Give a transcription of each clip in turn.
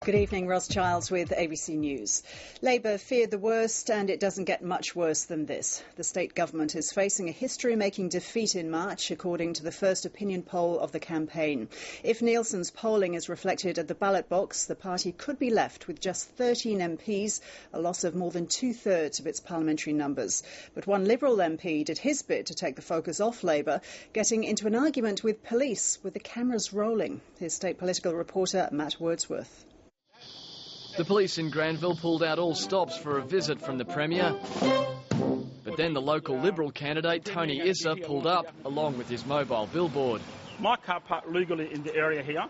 Good evening, Ross Childs with ABC News. Labor feared the worst, and it doesn't get much worse than this. The state government is facing a history-making defeat in March, according to the first opinion poll of the campaign. If Nielsen's polling is reflected at the ballot box, the party could be left with just 13 MPs, a loss of more than two-thirds of its parliamentary numbers. But one Liberal MP did his bit to take the focus off Labor, getting into an argument with police with the cameras rolling. Here's state political reporter Matt Wordsworth. The police in Granville pulled out all stops for a visit from the Premier. But then the local Liberal candidate, Tony Issa, pulled up, along with his mobile billboard. My car parked legally in the area here.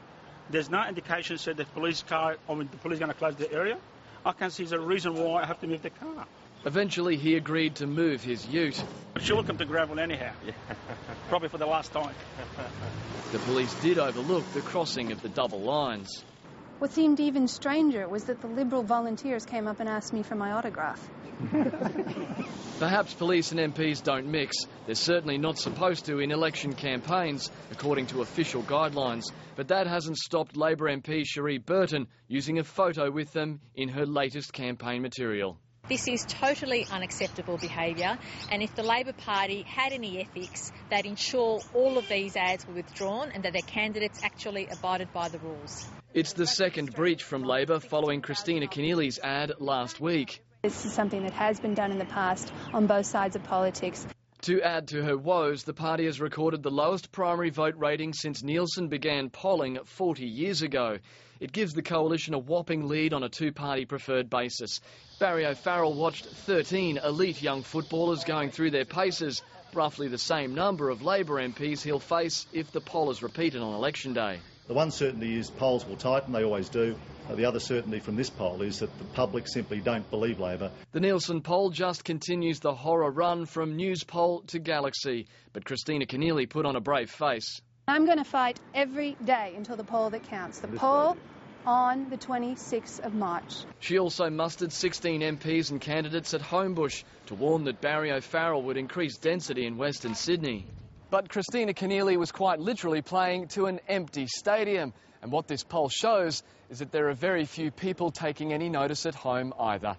There's no indication that the police are going to close the area. I can't see the reason why I have to move the car. Eventually, he agreed to move his ute. She'll come to Granville anyhow, probably for the last time. The police did overlook the crossing of the double lines. What seemed even stranger was that the Liberal volunteers came up and asked me for my autograph. Perhaps police and MPs don't mix. They're certainly not supposed to in election campaigns, according to official guidelines. But that hasn't stopped Labor MP Cherie Burton using a photo with them in her latest campaign material. This is totally unacceptable behaviour, and if the Labor Party had any ethics, they'd ensure all of these ads were withdrawn and that their candidates actually abided by the rules. It's the second breach from Labor following Christina Keneally's ad last week. This is something that has been done in the past on both sides of politics. To add to her woes, the party has recorded the lowest primary vote rating since Nielsen began polling 40 years ago. It gives the coalition a whopping lead on a two-party preferred basis. Barry O'Farrell watched 13 elite young footballers going through their paces, roughly the same number of Labor MPs he'll face if the poll is repeated on election day. The one certainty is polls will tighten, they always do. The other certainty from this poll is that the public simply don't believe Labor. The Nielsen poll just continues the horror run from News Poll to Galaxy, but Christina Keneally put on a brave face. I'm going to fight every day until the poll that counts. The poll on the 26th of March. She also mustered 16 MPs and candidates at Homebush to warn that Barry O'Farrell would increase density in Western Sydney. But Christina Keneally was quite literally playing to an empty stadium. And what this poll shows is that there are very few people taking any notice at home either.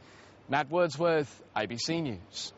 Matt Wordsworth, ABC News.